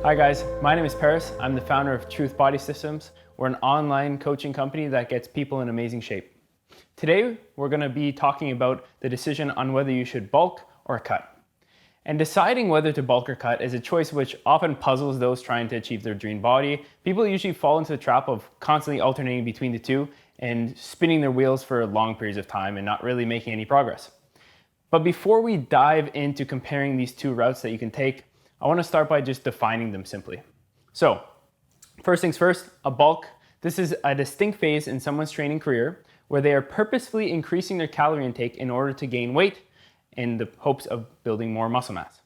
Hi guys, my name is Paris. I'm the founder of Truth Body Systems. We're an online coaching company that gets people in amazing shape. Today, we're going to be talking about the decision on whether you should bulk or cut. And deciding whether to bulk or cut is a choice which often puzzles those trying to achieve their dream body. People usually fall into the trap of constantly alternating between the two and spinning their wheels for long periods of time and not really making any progress. But before we dive into comparing these two routes that you can take, I want to start by just defining them simply. So, first things first, a bulk. This is a distinct phase in someone's training career where they are purposefully increasing their calorie intake in order to gain weight in the hopes of building more muscle mass.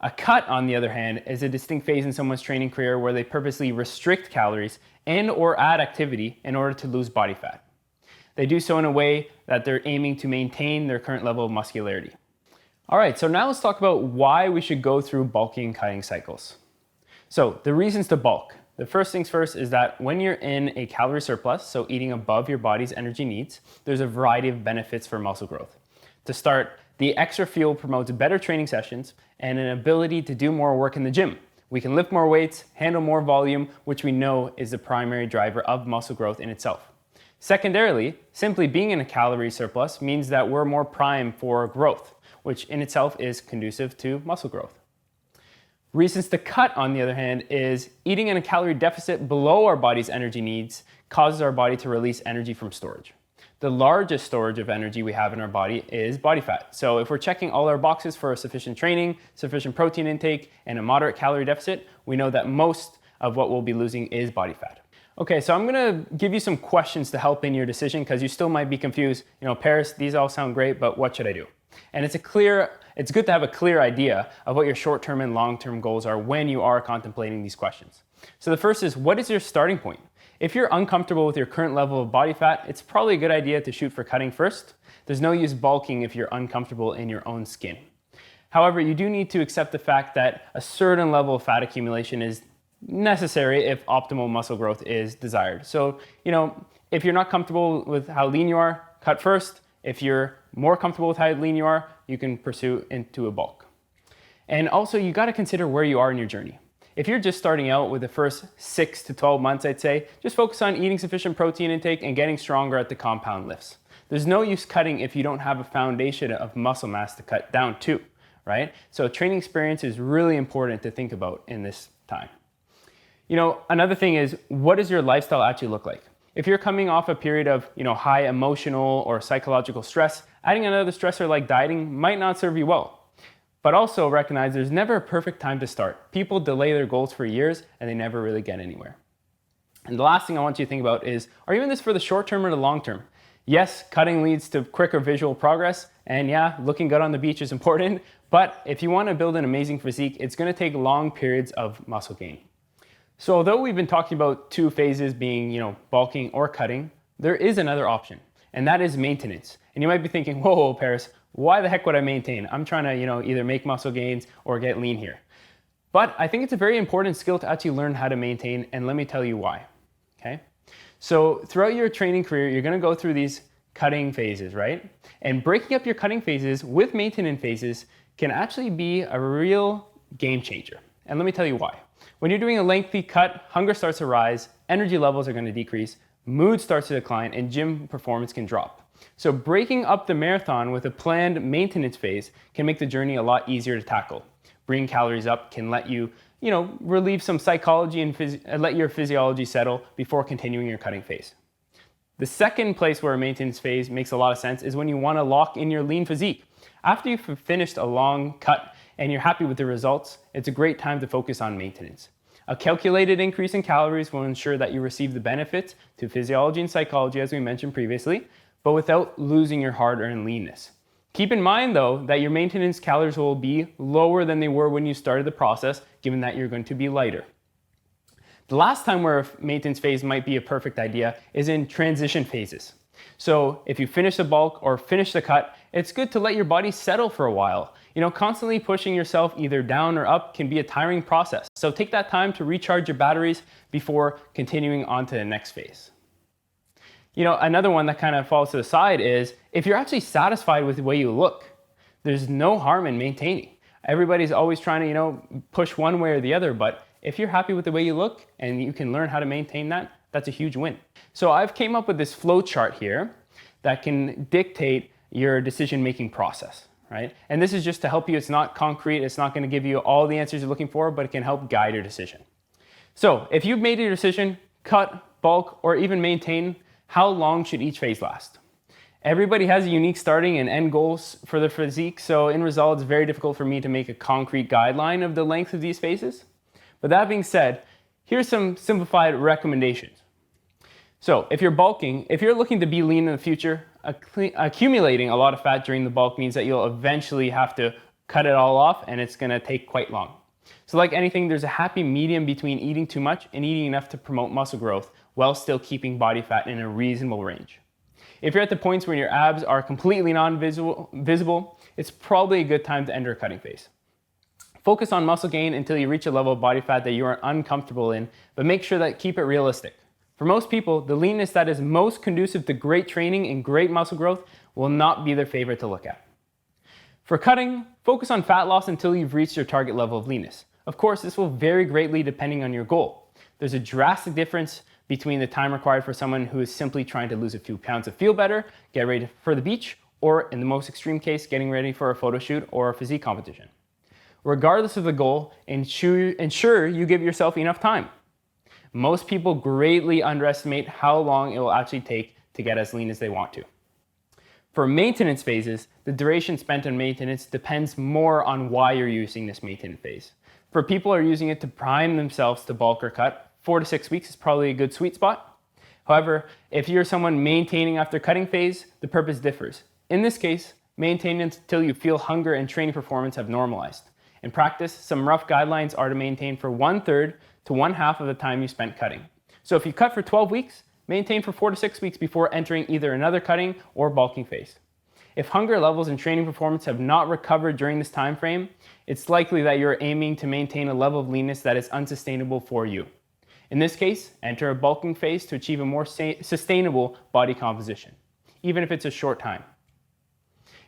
A cut, on the other hand, is a distinct phase in someone's training career where they purposely restrict calories and or add activity in order to lose body fat. They do so in a way that they're aiming to maintain their current level of muscularity. All right, so now let's talk about why we should go through bulking and cutting cycles. So the reasons to bulk. The first things first is that when you're in a calorie surplus, so eating above your body's energy needs, there's a variety of benefits for muscle growth. To start, the extra fuel promotes better training sessions and an ability to do more work in the gym. We can lift more weights, handle more volume, which we know is the primary driver of muscle growth in itself. Secondarily, simply being in a calorie surplus means that we're more primed for growth, which in itself is conducive to muscle growth. Reasons to cut, on the other hand, is eating in a calorie deficit below our body's energy needs causes our body to release energy from storage. The largest storage of energy we have in our body is body fat. So if we're checking all our boxes for a sufficient training, sufficient protein intake, and a moderate calorie deficit, we know that most of what we'll be losing is body fat. Okay, so I'm gonna give you some questions to help in your decision because you still might be confused. Paris, these all sound great, but what should I do? And it's good to have a clear idea of what your short-term and long-term goals are when you are contemplating these questions. So the first is, what is your starting point? If you're uncomfortable with your current level of body fat, it's probably a good idea to shoot for cutting first. There's no use bulking if you're uncomfortable in your own skin. However, you do need to accept the fact that a certain level of fat accumulation is necessary if optimal muscle growth is desired. So, if you're not comfortable with how lean you are, cut first. If you're more comfortable with how lean you are, you can pursue into a bulk. And also, you got to consider where you are in your journey. If you're just starting out with the first 6 to 12 months, I'd say, just focus on eating sufficient protein intake and getting stronger at the compound lifts. There's no use cutting if you don't have a foundation of muscle mass to cut down to, right? So training experience is really important to think about in this time. Another thing is, what does your lifestyle actually look like? If you're coming off a period of high emotional or psychological stress, adding another stressor like dieting might not serve you well. But also recognize there's never a perfect time to start. People delay their goals for years and they never really get anywhere. And the last thing I want you to think about is, are you in this for the short term or the long term? Yes, cutting leads to quicker visual progress, and yeah, looking good on the beach is important, but if you want to build an amazing physique, it's going to take long periods of muscle gain. So although we've been talking about two phases being, bulking or cutting, there is another option, and that is maintenance. And you might be thinking, whoa, Paris, why the heck would I maintain? I'm trying to, either make muscle gains or get lean here. But I think it's a very important skill to actually learn how to maintain, and let me tell you why, okay? So throughout your training career, you're gonna go through these cutting phases, right? And breaking up your cutting phases with maintenance phases can actually be a real game changer. And let me tell you why. When you're doing a lengthy cut, hunger starts to rise, energy levels are going to decrease, mood starts to decline, and gym performance can drop. So breaking up the marathon with a planned maintenance phase can make the journey a lot easier to tackle. Bringing calories up can let you, relieve some psychology and let your physiology settle before continuing your cutting phase. The second place where a maintenance phase makes a lot of sense is when you want to lock in your lean physique. After you've finished a long cut and you're happy with the results, it's a great time to focus on maintenance. A calculated increase in calories will ensure that you receive the benefits to physiology and psychology, as we mentioned previously, but without losing your hard-earned leanness. Keep in mind, though, that your maintenance calories will be lower than they were when you started the process, given that you're going to be lighter. The last time where a maintenance phase might be a perfect idea is in transition phases. So if you finish the bulk or finish the cut, it's good to let your body settle for a while. Constantly pushing yourself either down or up can be a tiring process. So take that time to recharge your batteries before continuing on to the next phase. Another one that kind of falls to the side is if you're actually satisfied with the way you look, there's no harm in maintaining. Everybody's always trying to, push one way or the other, but if you're happy with the way you look and you can learn how to maintain that, that's a huge win. So I've came up with this flow chart here that can dictate your decision-making process, right? And this is just to help you. It's not concrete. It's not going to give you all the answers you're looking for, but it can help guide your decision. So if you've made your decision, cut, bulk, or even maintain, how long should each phase last? Everybody has a unique starting and end goals for their physique, so in result, it's very difficult for me to make a concrete guideline of the length of these phases. But that being said, here's some simplified recommendations. So if you're bulking, if you're looking to be lean in the future, accumulating a lot of fat during the bulk means that you'll eventually have to cut it all off, and it's gonna take quite long. So like anything, there's a happy medium between eating too much and eating enough to promote muscle growth while still keeping body fat in a reasonable range. If you're at the points where your abs are completely non-visible, it's probably a good time to enter a cutting phase. Focus on muscle gain until you reach a level of body fat that you are uncomfortable in, but make sure that keep it realistic. For most people, the leanness that is most conducive to great training and great muscle growth will not be their favorite to look at. For cutting, focus on fat loss until you've reached your target level of leanness. Of course, this will vary greatly depending on your goal. There's a drastic difference between the time required for someone who is simply trying to lose a few pounds to feel better, get ready for the beach, or in the most extreme case, getting ready for a photo shoot or a physique competition. Regardless of the goal, ensure you give yourself enough time. Most people greatly underestimate how long it will actually take to get as lean as they want to. For maintenance phases, the duration spent on maintenance depends more on why you're using this maintenance phase. For people who are using it to prime themselves to bulk or cut, 4 to 6 weeks is probably a good sweet spot. However, if you're someone maintaining after cutting phase, the purpose differs. In this case, maintain until you feel hunger and training performance have normalized. In practice, some rough guidelines are to maintain for 1/3 to 1/2 of the time you spent cutting. So if you cut for 12 weeks, maintain for 4 to 6 weeks before entering either another cutting or bulking phase. If hunger levels and training performance have not recovered during this time frame, it's likely that you're aiming to maintain a level of leanness that is unsustainable for you. In this case, enter a bulking phase to achieve a more sustainable body composition, even if it's a short time.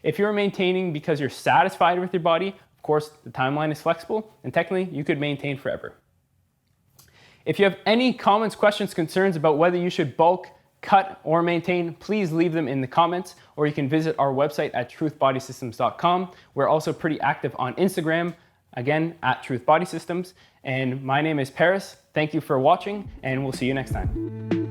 If you're maintaining because you're satisfied with your body, of course, the timeline is flexible, and technically, you could maintain forever. If you have any comments, questions, concerns about whether you should bulk, cut, or maintain, please leave them in the comments, or you can visit our website at truthbodysystems.com. We're also pretty active on Instagram, again, at truthbodysystems. And my name is Paris. Thank you for watching, and we'll see you next time.